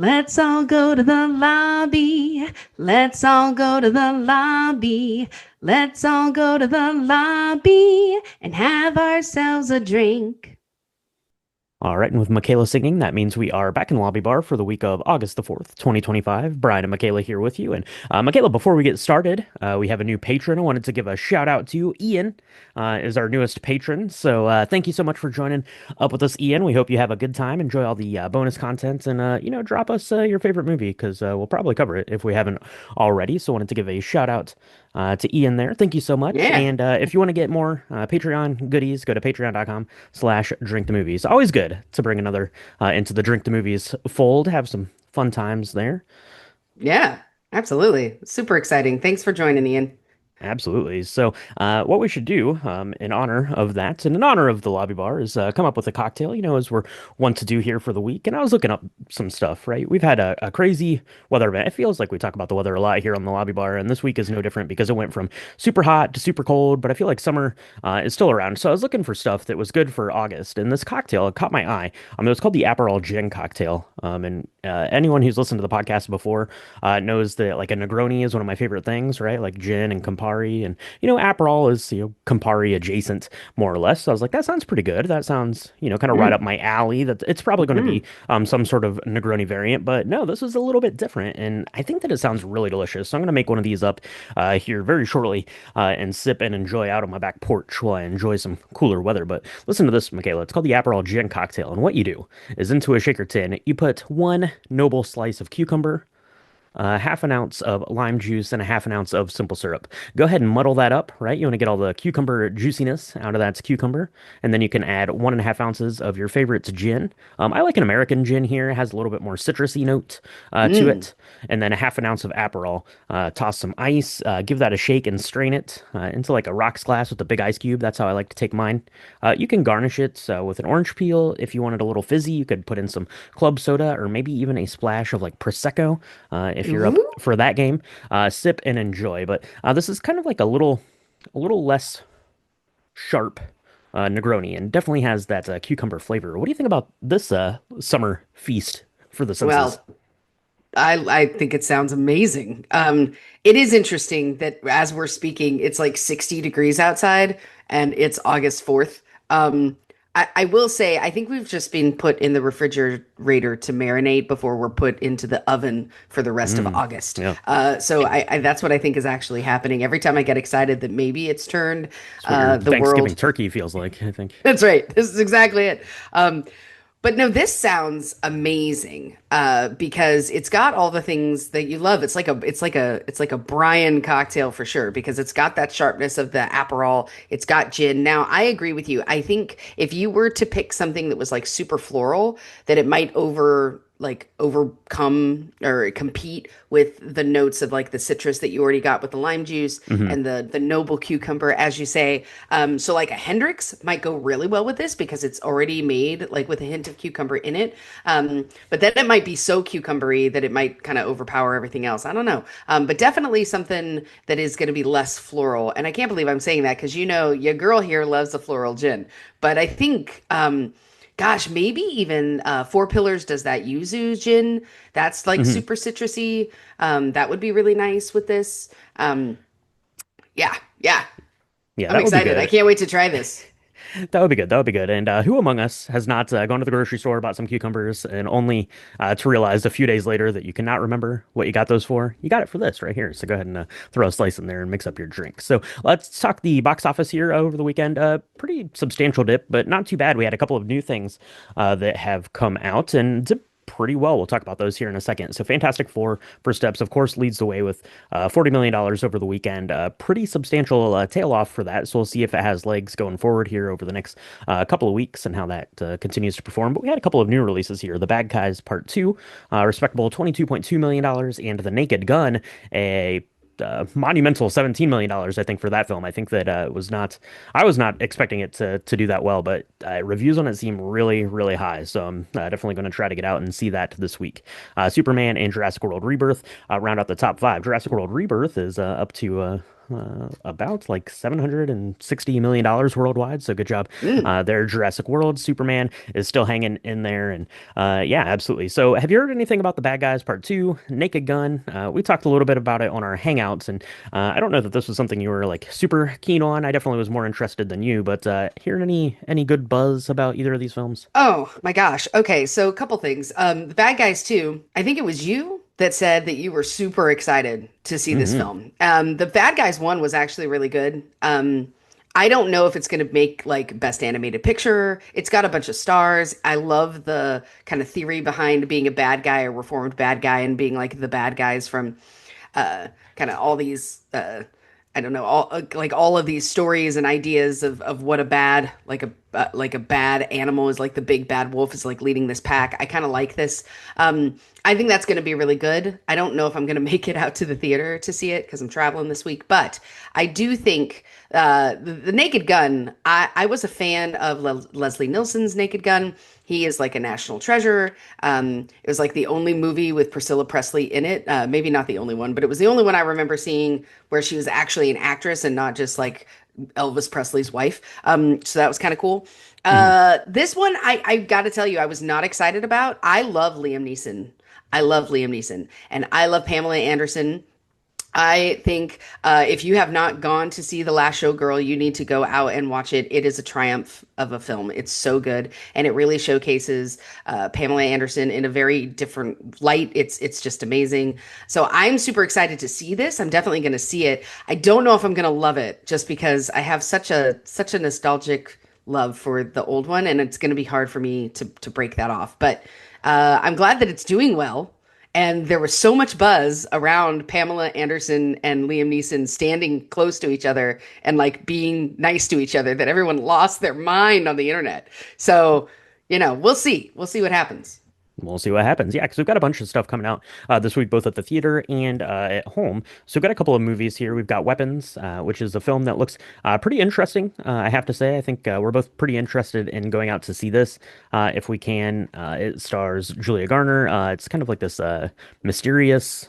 Let's all go to the lobby. Let's all go to the lobby. Let's all go to the lobby and have ourselves a drink. All right, and with Michaela singing, that means we are back in the lobby bar for the week of August the 4th, 2025. Brian and Michaela here with you. And Michaela, before we get started, we have a new patron. I wanted to give a shout out to Ian, is our newest patron. So thank you so much for joining up with us, Ian. We hope you have a good time, enjoy all the bonus content, and drop us your favorite movie because we'll probably cover it if we haven't already. So wanted to give a shout out to Ian there. Thank you so much. Yeah. And if you want to get more Patreon goodies, go to patreon.com/drink the movies. Always good to bring another into the drink the movies fold. Have some fun times there. Yeah. Absolutely. Super exciting. Thanks for joining, Ian. Absolutely. So, what we should do, in honor of that, and in honor of the lobby bar, is come up with a cocktail, as we're wont to do here for the week. And I was looking up some stuff, right? We've had a crazy weather event. It feels like we talk about the weather a lot here on the lobby bar, and this week is no different because it went from super hot to super cold, but I feel like summer is still around. So, I was looking for stuff that was good for August, and this cocktail caught my eye. It was called the Aperol Gin cocktail. And anyone who's listened to the podcast before knows that like a Negroni is one of my favorite things, right? Like gin and Campari, and Aperol is Campari adjacent more or less. So I was like, that sounds pretty good. That sounds kind of right Mm, up my alley. That it's probably going to mm. be some sort of Negroni variant, but no, this is a little bit different, and I think that it sounds really delicious. So I'm going to make one of these up here very shortly and sip and enjoy out on my back porch while I enjoy some cooler weather. But listen to this, Michaela. It's called the Aperol Gin cocktail, and what you do is into a shaker tin, you put one noble slice of cucumber, half an ounce of lime juice, and a half an ounce of simple syrup. Go ahead and muddle that up, right? You want to get all the cucumber juiciness out of that cucumber. And then you can add 1.5 ounces of your favorite gin. I like an American gin here. It has a little bit more citrusy note to Mm. it. And then a half an ounce of Aperol. Toss some ice, give that a shake and strain it into like a rocks glass with a big ice cube. That's how I like to take mine. You can garnish it with an orange peel. If you wanted a little fizzy, you could put in some club soda or maybe even a splash of like Prosecco if you're up Ooh. for that game. Sip and enjoy. But this is kind of like a little less sharp Negroni, and definitely has that cucumber flavor. What do you think about this summer feast for the senses? Well, I think it sounds amazing. It is interesting that as we're speaking, it's like 60 degrees outside and it's August 4th. I will say, I think we've just been put in the refrigerator to marinate before we're put into the oven for the rest of Mm, August. yeah, So that's what I think is actually happening. Every time I get excited that maybe it's turned that's what your the Thanksgiving world. turkey feels like, I think. That's right. This is exactly it. But no, this sounds amazing because it's got all the things that you love. It's like a Brian cocktail for sure because it's got that sharpness of the Aperol. It's got gin. Now, I agree with you. I think if you were to pick something that was like super floral, that it might overcome or compete with the notes of like the citrus that you already got with the lime juice Hmm. and the noble cucumber, as you say. So like a Hendrix might go really well with this because it's already made like with a hint of cucumber in it. But then it might be so cucumbery that it might kind of overpower everything else. I don't know. But definitely something that is going to be less floral. And I can't believe I'm saying that because your girl here loves a floral gin. But I think gosh, maybe even Four Pillars does that yuzu gin. That's like Hmm. super citrusy. That would be really nice with this. Um, yeah, yeah. Yeah, I'm that would be excited. I good. can't wait to try this. That would be good. That would be good. And who among us has not gone to the grocery store, bought some cucumbers, and only to realize a few days later that you cannot remember what you got those for? You got it for this right here. So go ahead and throw a slice in there and mix up your drink. So let's talk the box office here over the weekend. Pretty substantial dip, but not too bad. We had a couple of new things that have come out and did pretty well. We'll talk about those here in a second. So Fantastic Four First Steps, of course, leads the way with $40 million over the weekend. Pretty substantial tail off for that. So we'll see if it has legs going forward here over the next couple of weeks and how that continues to perform. But we had a couple of new releases here. The Bad Guys Part 2, respectable $22.2 million, and The Naked Gun, a monumental $17 million, I think, for that film. I think that I was not expecting it to do that well, but reviews on it seem really, really high. So I'm definitely going to try to get out and see that this week. Superman and Jurassic World Rebirth round out the top five. Jurassic World Rebirth is up to about like $760 million worldwide. So good job Mm. there. Jurassic World, Superman is still hanging in there. And yeah, absolutely. So have you heard anything about The Bad Guys Part 2, Naked Gun? We talked a little bit about it on our Hangouts. And I don't know that this was something you were like super keen on. I definitely was more interested than you. But hearing any good buzz about either of these films? Oh my gosh. Okay, so a couple things. The Bad Guys 2, I think it was you that said that you were super excited to see this Hmm. film. The Bad Guys 1 was actually really good. I don't know if it's going to make like best animated picture. It's got a bunch of stars. I love the kind of theory behind being a bad guy, a reformed bad guy, and being like the bad guys from kind of all these I don't know, all like all of these stories and ideas of what a bad like a bad animal is, like the big bad wolf is like leading this pack. I kind of like this. I think that's going to be really good. I don't know if I'm going to make it out to the theater to see it because I'm traveling this week, but I do think the Naked Gun. I was a fan of Leslie Nielsen's Naked Gun. He is like a national treasure. It was like the only movie with Priscilla Presley in it. Maybe not the only one, but it was the only one I remember seeing where she was actually an actress and not just like Elvis Presley's wife. So that was kind of cool. Hmm. This one, I got to tell you, I was not excited about. I love Liam Neeson. I love Liam Neeson, and I love Pamela Anderson. I think if you have not gone to see The Last Showgirl, you need to go out and watch it. It is a triumph of a film. It's so good, and it really showcases Pamela Anderson in a very different light. It's just amazing. So I'm super excited to see this. I'm definitely going to see it. I don't know if I'm going to love it, just because I have such a nostalgic love for the old one, and it's going to be hard for me to break that off. But I'm glad that it's doing well. And there was so much buzz around Pamela Anderson and Liam Neeson standing close to each other and like being nice to each other that everyone lost their mind on the internet. So, we'll see. We'll see what happens. We'll see what happens. Yeah, because we've got a bunch of stuff coming out this week, both at the theater and at home. So we've got a couple of movies here. We've got Weapons, which is a film that looks pretty interesting. I have to say, I think we're both pretty interested in going out to see this if we can. It stars Julia Garner. It's kind of like this mysterious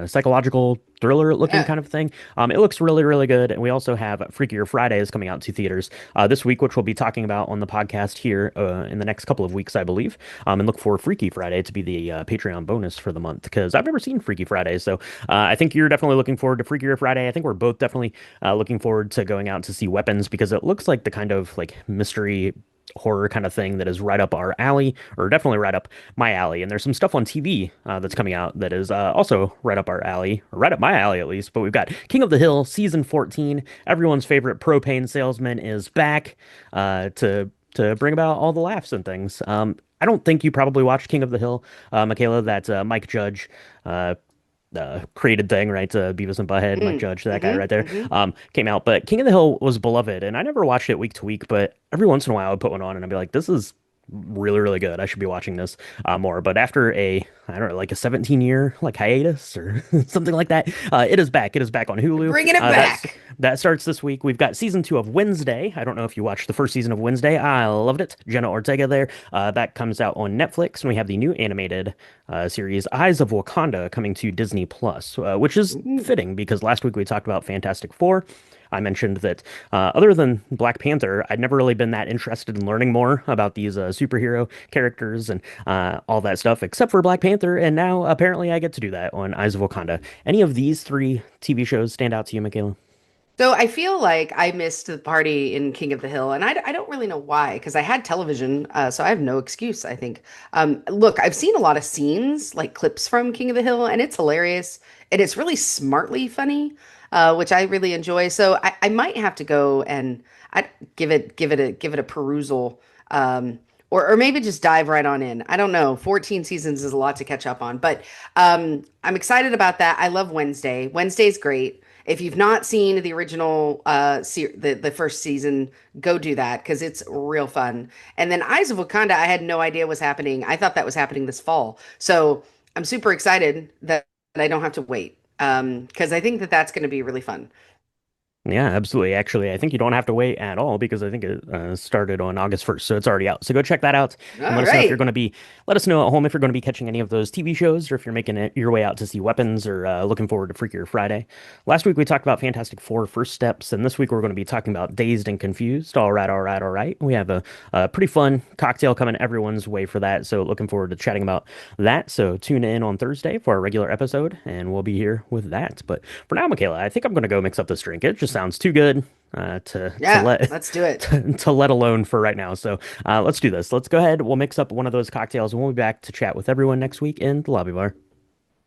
psychological thriller looking Yeah. kind of thing. It looks really, really good. And we also have Freakier Fridays coming out to theaters this week, which we'll be talking about on the podcast here in the next couple of weeks, I believe. And look for Freaky Friday to be the Patreon bonus for the month because I've never seen Freaky Friday. So I think you're definitely looking forward to Freakier Friday. I think we're both definitely looking forward to going out to see Weapons because it looks like the kind of like mystery horror kind of thing that is right up our alley, or definitely right up my alley. And there's some stuff on TV that's coming out that is also right up our alley, or right up my alley at least. But we've got King of the Hill season 14. Everyone's favorite propane salesman is back to bring about all the laughs and things. I don't think you probably watched King of the Hill, Michaela. That Mike Judge uh, created thing, right? Beavis and Butthead, Mike Mm, Judge, that guy right mm-hmm, there, mm-hmm. came out. But King of the Hill was beloved, and I never watched it week to week, but every once in a while I would put one on and I'd be like, this is really, really good. I should be watching this more. But after I don't know, like a 17-year like hiatus or something like that, it is back. It is back on Hulu. Bringing it That's back. that starts this week. We've got season 2 of Wednesday. I don't know if you watched the first season of Wednesday. I loved it. Jenna Ortega there. That comes out on Netflix, and we have the new animated series Eyes of Wakanda coming to Disney Plus, which is Ooh. fitting because last week we talked about Fantastic Four. I mentioned that other than Black Panther, I'd never really been that interested in learning more about these superhero characters and all that stuff, except for Black Panther. And now apparently I get to do that on Eyes of Wakanda. Any of these three TV shows stand out to you, Michaela? So I feel like I missed the party in King of the Hill, and I don't really know why, because I had television, so I have no excuse, I think. Look, I've seen a lot of scenes, like clips from King of the Hill, and it's hilarious, and it's really smartly funny, which I really enjoy. So I might have to go and I give it a perusal, or maybe just dive right on in. I don't know. 14 seasons is a lot to catch up on, but I'm excited about that. I love Wednesday. Wednesday's great. If you've not seen the original the first season, go do that because it's real fun. And then Eyes of Wakanda, I had no idea was happening. I thought that was happening this fall. So I'm super excited that I don't have to wait because I think that that's going to be really fun. Yeah, absolutely. Actually, I think you don't have to wait at all because I think it started on August 1st, so it's already out. So go check that out and All right. let us know at home if you're going to be catching any of those TV shows or if you're making it your way out to see Weapons or looking forward to Freakier Friday. Last week we talked about Fantastic Four First Steps, and this week we're going to be talking about Dazed and Confused. All right, all right, all right. We have a pretty fun cocktail coming everyone's way for that, so looking forward to chatting about that. So tune in on Thursday for our regular episode, and we'll be here with that. But for now, Michaela, I think I'm going to go mix up this drink. It just sounds too good to Yeah, let let's do it. to let alone for right now. So let's do this. Let's go ahead. We'll mix up one of those cocktails, and we'll be back to chat with everyone next week in the lobby bar.